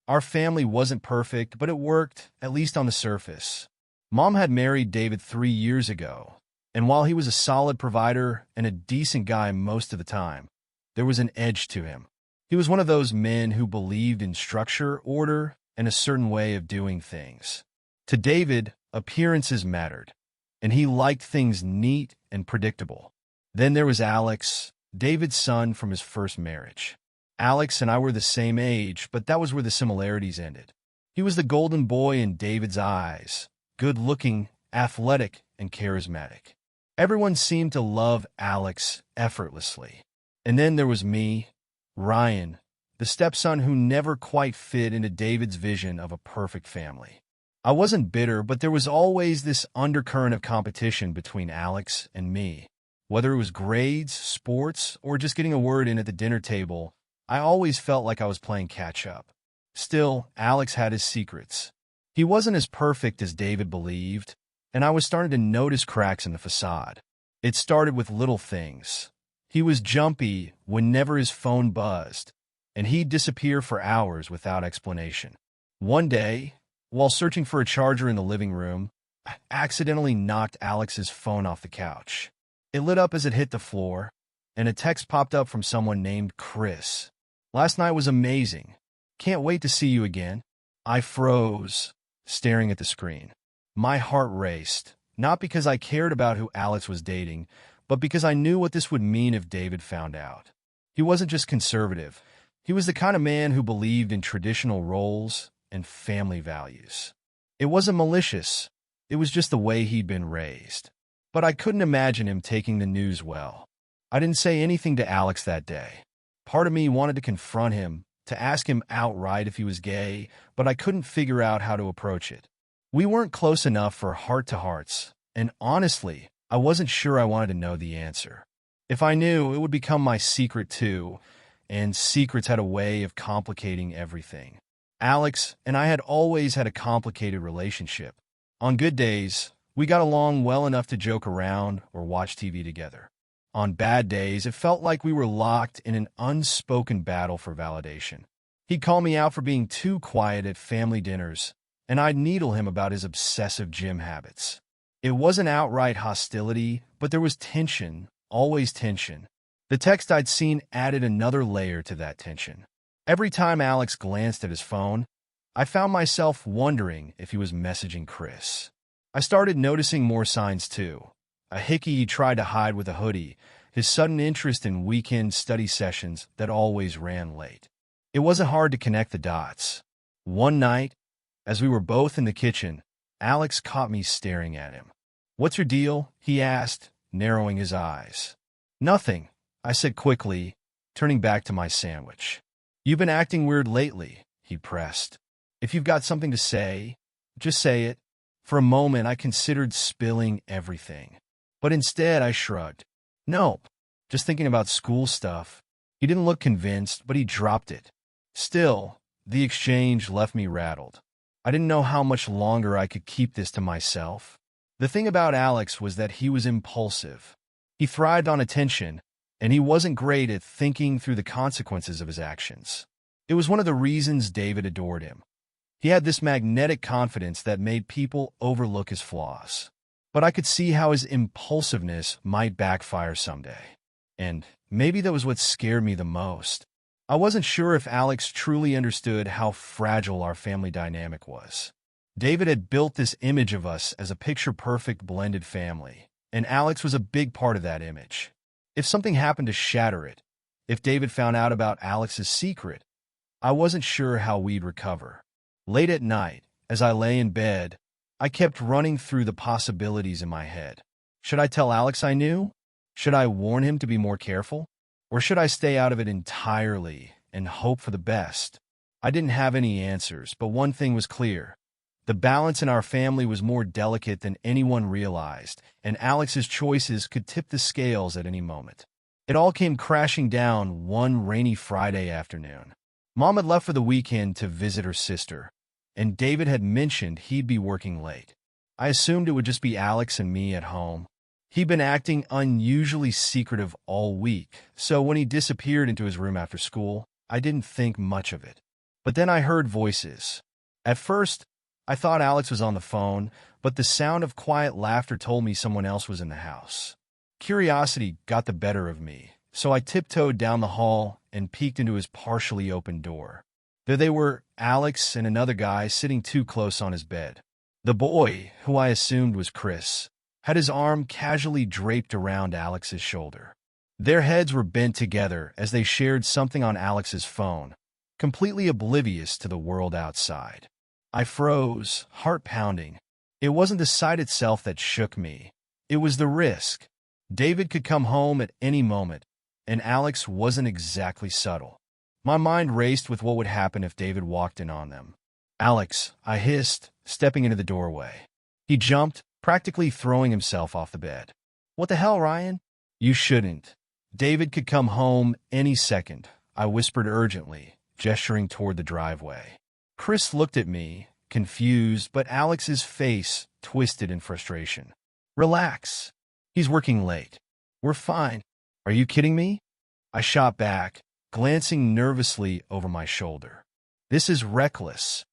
Our family wasn't perfect, but it worked, at least on the surface. Mom had married David 3 years ago, and while he was a solid provider and a decent guy most of the time, there was an edge to him. He was one of those men who believed in structure, order, and a certain way of doing things. To David, appearances mattered, and he liked things neat and predictable. Then there was Alex, David's son from his first marriage. Alex and I were the same age, but that was where the similarities ended. He was the golden boy in David's eyes, good-looking, athletic, and charismatic. Everyone seemed to love Alex effortlessly. And then there was me, Ryan, the stepson who never quite fit into David's vision of a perfect family. I wasn't bitter, but there was always this undercurrent of competition between Alex and me. Whether it was grades, sports, or just getting a word in at the dinner table, I always felt like I was playing catch-up. Still, Alex had his secrets. He wasn't as perfect as David believed, and I was starting to notice cracks in the facade. It started with little things. He was jumpy whenever his phone buzzed, and he'd disappear for hours without explanation. One day, while searching for a charger in the living room, I accidentally knocked Alex's phone off the couch. It lit up as it hit the floor, and a text popped up from someone named Chris. "Last night was amazing. Can't wait to see you again." I froze, staring at the screen. My heart raced, not because I cared about who Alex was dating, but because I knew what this would mean if David found out. He wasn't just conservative. He was the kind of man who believed in traditional roles and family values. It wasn't malicious. It was just the way he'd been raised. But I couldn't imagine him taking the news well. I didn't say anything to Alex that day. Part of me wanted to confront him, to ask him outright if he was gay, but I couldn't figure out how to approach it. We weren't close enough for heart-to-hearts, and honestly, I wasn't sure I wanted to know the answer. If I knew, it would become my secret too, and secrets had a way of complicating everything. Alex and I had always had a complicated relationship. On good days, we got along well enough to joke around or watch TV together. On bad days, it felt like we were locked in an unspoken battle for validation. He'd call me out for being too quiet at family dinners, and I'd needle him about his obsessive gym habits. It wasn't outright hostility, but there was tension, always tension. The text I'd seen added another layer to that tension. Every time Alex glanced at his phone, I found myself wondering if he was messaging Chris. I started noticing more signs too. A hickey he tried to hide with a hoodie, his sudden interest in weekend study sessions that always ran late. It wasn't hard to connect the dots. One night, as we were both in the kitchen, Alex caught me staring at him. "What's your deal?" he asked, narrowing his eyes. "Nothing," I said quickly, turning back to my sandwich. "You've been acting weird lately," he pressed. "If you've got something to say, just say it." For a moment, I considered spilling everything. But instead, I shrugged. "No, just thinking about school stuff." He didn't look convinced, but he dropped it. Still, the exchange left me rattled. I didn't know how much longer I could keep this to myself. The thing about Alex was that he was impulsive. He thrived on attention, and he wasn't great at thinking through the consequences of his actions. It was one of the reasons David adored him. He had this magnetic confidence that made people overlook his flaws. But I could see how his impulsiveness might backfire someday. And maybe that was what scared me the most. I wasn't sure if Alex truly understood how fragile our family dynamic was. David had built this image of us as a picture-perfect blended family, and Alex was a big part of that image. If something happened to shatter it, if David found out about Alex's secret, I wasn't sure how we'd recover. Late at night, as I lay in bed, I kept running through the possibilities in my head. Should I tell Alex I knew? Should I warn him to be more careful? Or should I stay out of it entirely and hope for the best? I didn't have any answers, but one thing was clear. The balance in our family was more delicate than anyone realized, and Alex's choices could tip the scales at any moment. It all came crashing down one rainy Friday afternoon. Mom had left for the weekend to visit her sister, and David had mentioned he'd be working late. I assumed it would just be Alex and me at home. He'd been acting unusually secretive all week, so when he disappeared into his room after school, I didn't think much of it. But then I heard voices. At first, I thought Alex was on the phone, but the sound of quiet laughter told me someone else was in the house. Curiosity got the better of me, so I tiptoed down the hall and peeked into his partially open door. There they were, Alex and another guy sitting too close on his bed. The boy, who I assumed was Chris, had his arm casually draped around Alex's shoulder. Their heads were bent together as they shared something on Alex's phone, completely oblivious to the world outside. I froze, heart pounding. It wasn't the sight itself that shook me. It was the risk. David could come home at any moment, and Alex wasn't exactly subtle. My mind raced with what would happen if David walked in on them. "Alex," I hissed, stepping into the doorway. He jumped, practically throwing himself off the bed. "What the hell, Ryan?" "You shouldn't. David could come home any second," I whispered urgently, gesturing toward the driveway. Chris looked at me, confused, but Alex's face twisted in frustration. "Relax. He's working late. We're fine." "Are you kidding me?" I shot back, glancing nervously over my shoulder. "This is reckless.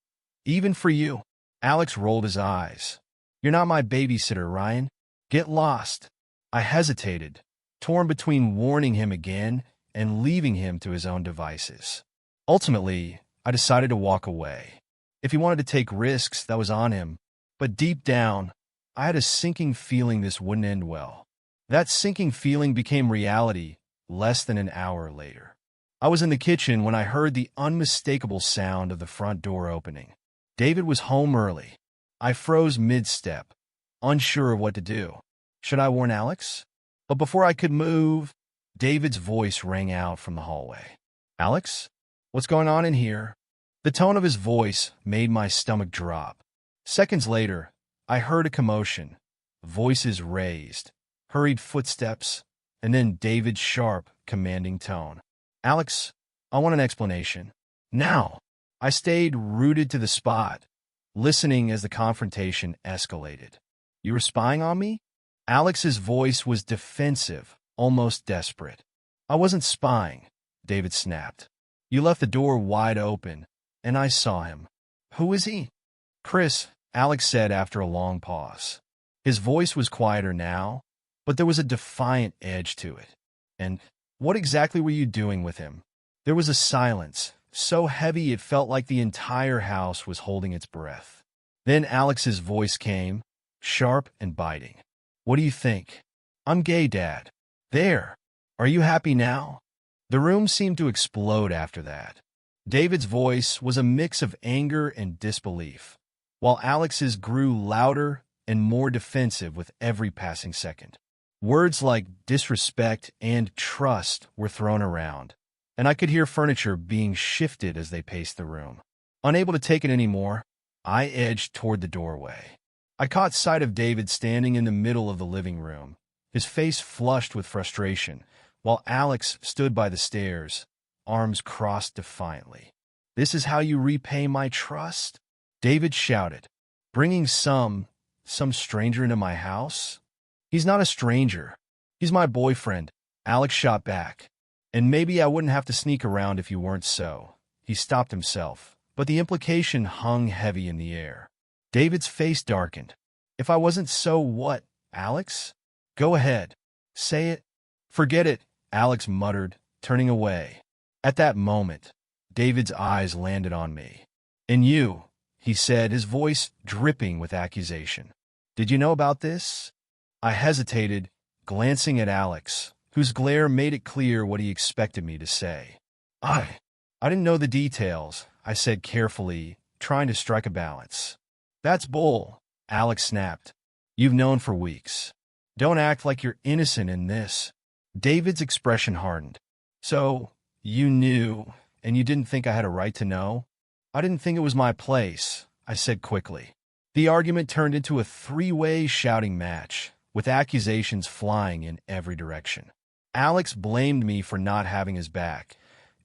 Even for you." Alex rolled his eyes. "You're not my babysitter, Ryan. Get lost." I hesitated, torn between warning him again and leaving him to his own devices. Ultimately, I decided to walk away. If he wanted to take risks, that was on him. But deep down, I had a sinking feeling this wouldn't end well. That sinking feeling became reality less than an hour later. I was in the kitchen when I heard the unmistakable sound of the front door opening. David was home early. I froze mid-step, unsure of what to do. Should I warn Alex? But before I could move, David's voice rang out from the hallway. "Alex? What's going on in here?" The tone of his voice made my stomach drop. Seconds later, I heard a commotion, voices raised, hurried footsteps, and then David's sharp, commanding tone. "Alex, I want an explanation. Now." I stayed rooted to the spot, listening as the confrontation escalated. "You were spying on me?" Alex's voice was defensive, almost desperate. "I wasn't spying," David snapped. "You left the door wide open, and I saw him." "Who is he?" "Chris," Alex said after a long pause. His voice was quieter now, but there was a defiant edge to it. "And what exactly were you doing with him?" There was a silence, so heavy it felt like the entire house was holding its breath. Then Alex's voice came, sharp and biting. "What do you think?" "I'm gay, Dad." "There. Are you happy now?" The room seemed to explode after that. David's voice was a mix of anger and disbelief, while Alex's grew louder and more defensive with every passing second. Words like disrespect and trust were thrown around, and I could hear furniture being shifted as they paced the room. Unable to take it anymore, I edged toward the doorway. I caught sight of David standing in the middle of the living room, his face flushed with frustration, while Alex stood by the stairs, arms crossed defiantly. "This is how you repay my trust?" David shouted, "Bringing some stranger into my house?" "He's not a stranger. He's my boyfriend," Alex shot back. "And maybe I wouldn't have to sneak around if you weren't so." He stopped himself, but the implication hung heavy in the air. David's face darkened. "If I wasn't so what, Alex? Go ahead. Say it." "Forget it," Alex muttered, turning away. At that moment, David's eyes landed on me. "And you," he said, his voice dripping with accusation. "Did you know about this?" I hesitated, glancing at Alex, whose glare made it clear what he expected me to say. I didn't know the details," I said carefully, trying to strike a balance. "That's bull," Alex snapped. "You've known for weeks. Don't act like you're innocent in this." David's expression hardened. "So, you knew, and you didn't think I had a right to know?" "I didn't think it was my place," I said quickly. The argument turned into a three-way shouting match, with accusations flying in every direction. Alex blamed me for not having his back.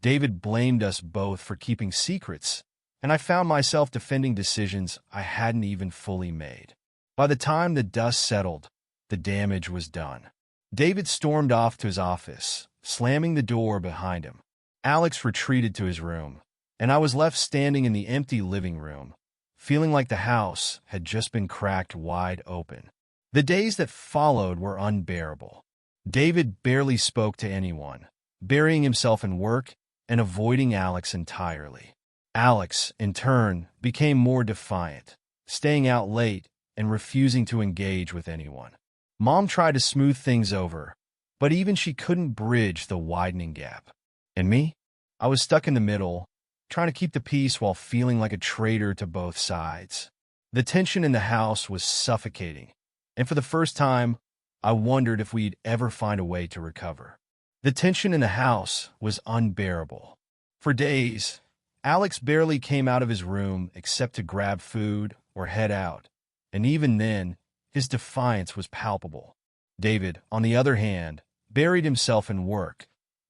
David blamed us both for keeping secrets, and I found myself defending decisions I hadn't even fully made. By the time the dust settled, the damage was done. David stormed off to his office, slamming the door behind him. Alex retreated to his room, and I was left standing in the empty living room, feeling like the house had just been cracked wide open. The days that followed were unbearable. David barely spoke to anyone, burying himself in work and avoiding Alex entirely. Alex, in turn, became more defiant, staying out late and refusing to engage with anyone. Mom tried to smooth things over, but even she couldn't bridge the widening gap. And me? I was stuck in the middle, trying to keep the peace while feeling like a traitor to both sides. The tension in the house was suffocating, and for the first time, I wondered if we'd ever find a way to recover. The tension in the house was unbearable. For days, Alex barely came out of his room except to grab food or head out, and even then, his defiance was palpable. David, on the other hand, buried himself in work,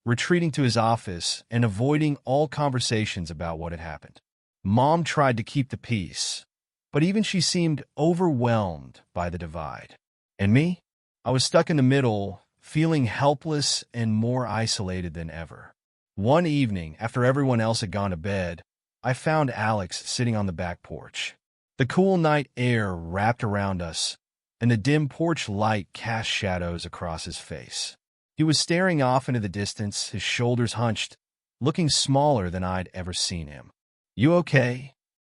retreating to his office and avoiding all conversations about what had happened. Mom tried to keep the peace, but even she seemed overwhelmed by the divide. And me? I was stuck in the middle, feeling helpless and more isolated than ever. One evening, after everyone else had gone to bed, I found Alex sitting on the back porch. The cool night air wrapped around us, and the dim porch light cast shadows across his face. He was staring off into the distance, his shoulders hunched, looking smaller than I'd ever seen him. "You okay?"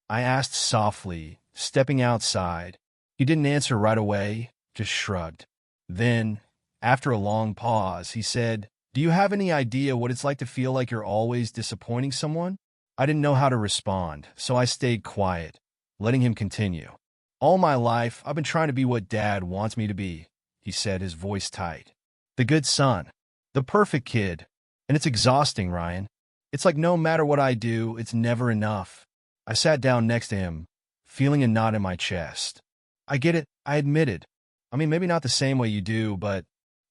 I asked softly, stepping outside. He didn't answer right away, just shrugged. Then, after a long pause, he said, "Do you have any idea what it's like to feel like you're always disappointing someone?" I didn't know how to respond, so I stayed quiet, letting him continue. "All my life, I've been trying to be what Dad wants me to be," he said, his voice tight. "The good son, the perfect kid, and it's exhausting, Ryan. It's like no matter what I do, it's never enough." I sat down next to him, feeling a knot in my chest. "I get it," I admitted. "I mean, maybe not the same way you do, but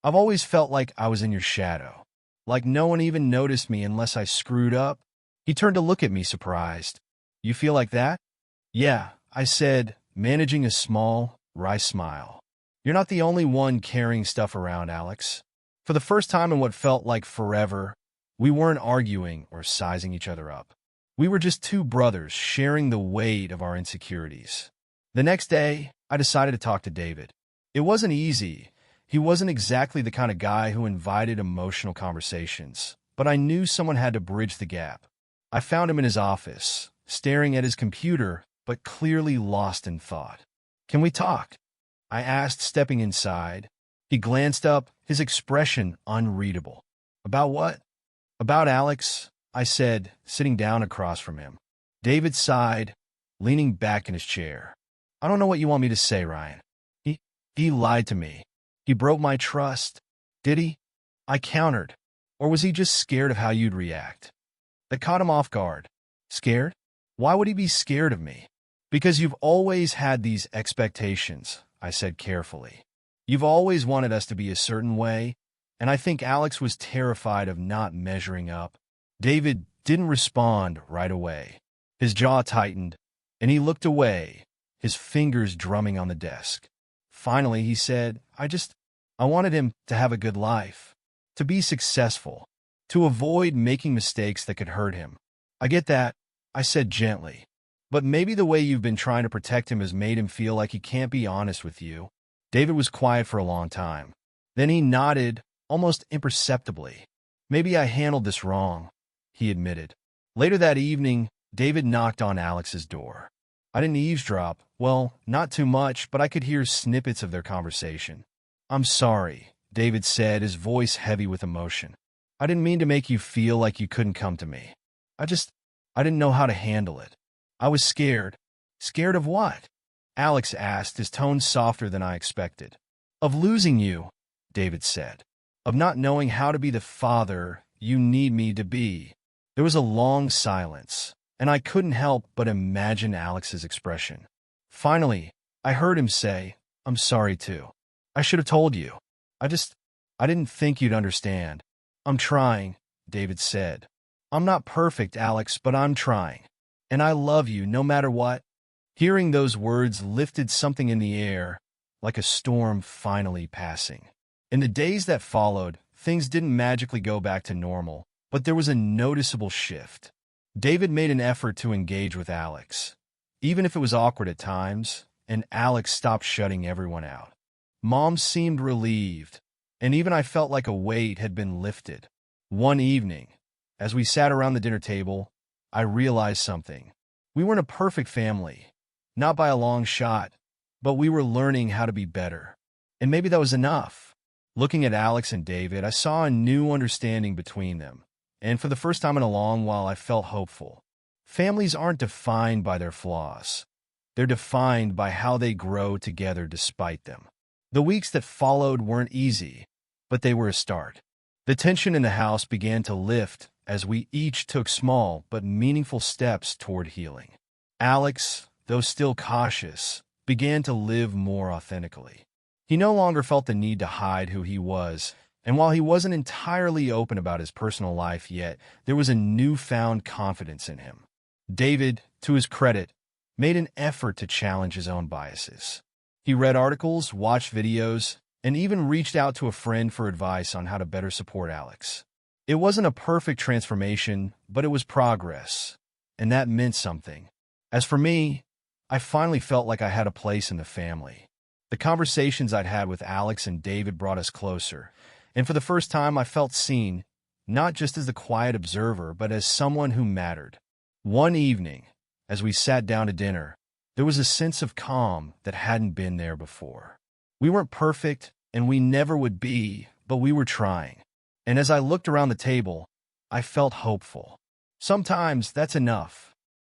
I've always felt like I was in your shadow. Like no one even noticed me unless I screwed up." He turned to look at me, surprised. "You feel like that?" "Yeah," I said, managing a small, wry smile. "You're not the only one carrying stuff around, Alex." For the first time in what felt like forever, we weren't arguing or sizing each other up. We were just two brothers sharing the weight of our insecurities. The next day, I decided to talk to David. It wasn't easy. He wasn't exactly the kind of guy who invited emotional conversations, but I knew someone had to bridge the gap. I found him in his office, staring at his computer, but clearly lost in thought. "Can we talk?" I asked, stepping inside. He glanced up, his expression unreadable. "About what?" "About Alex," I said, sitting down across from him. David sighed, leaning back in his chair. "I don't know what you want me to say, Ryan. He lied to me. He broke my trust. Did he?" I countered. "Or was he just scared of how you'd react?" That caught him off guard. "Scared? Why would he be scared of me?" "Because you've always had these expectations," I said carefully. "You've always wanted us to be a certain way, and I think Alex was terrified of not measuring up." David didn't respond right away. His jaw tightened, and he looked away, his fingers drumming on the desk. Finally, he said, I wanted him to have a good life, to be successful, to avoid making mistakes that could hurt him." "I get that," I said gently. "But maybe the way you've been trying to protect him has made him feel like he can't be honest with you." David was quiet for a long time. Then he nodded, almost imperceptibly. "Maybe I handled this wrong," he admitted. Later that evening, David knocked on Alex's door. I didn't eavesdrop. Well, not too much, but I could hear snippets of their conversation. "I'm sorry," David said, his voice heavy with emotion. "I didn't mean to make you feel like you couldn't come to me. I didn't know how to handle it. I was scared." "Scared of what?" Alex asked, his tone softer than I expected. "Of losing you," David said. "Of not knowing how to be the father you need me to be." There was a long silence, and I couldn't help but imagine Alex's expression. Finally, I heard him say, "I'm sorry too. I should have told you. I didn't think you'd understand." "I'm trying," David said. "I'm not perfect, Alex, but I'm trying. And I love you no matter what." Hearing those words lifted something in the air, like a storm finally passing. In the days that followed, things didn't magically go back to normal, but there was a noticeable shift. David made an effort to engage with Alex, even if it was awkward at times, and Alex stopped shutting everyone out. Mom seemed relieved, and even I felt like a weight had been lifted. One evening, as we sat around the dinner table, I realized something. We weren't a perfect family, not by a long shot, but we were learning how to be better. And maybe that was enough. Looking at Alex and David, I saw a new understanding between them, and for the first time in a long while, I felt hopeful. Families aren't defined by their flaws. They're defined by how they grow together despite them. The weeks that followed weren't easy, but they were a start. The tension in the house began to lift as we each took small but meaningful steps toward healing. Alex, though still cautious, began to live more authentically. He no longer felt the need to hide who he was, and while he wasn't entirely open about his personal life yet, there was a newfound confidence in him. David, to his credit, made an effort to challenge his own biases. He read articles, watched videos, and even reached out to a friend for advice on how to better support Alex. It wasn't a perfect transformation, but it was progress, and that meant something. As for me, I finally felt like I had a place in the family. The conversations I'd had with Alex and David brought us closer, and for the first time I felt seen, not just as the quiet observer, but as someone who mattered. One evening, as we sat down to dinner, there was a sense of calm that hadn't been there before. We weren't perfect, and we never would be, but we were trying. And as I looked around the table, I felt hopeful. Sometimes that's enough.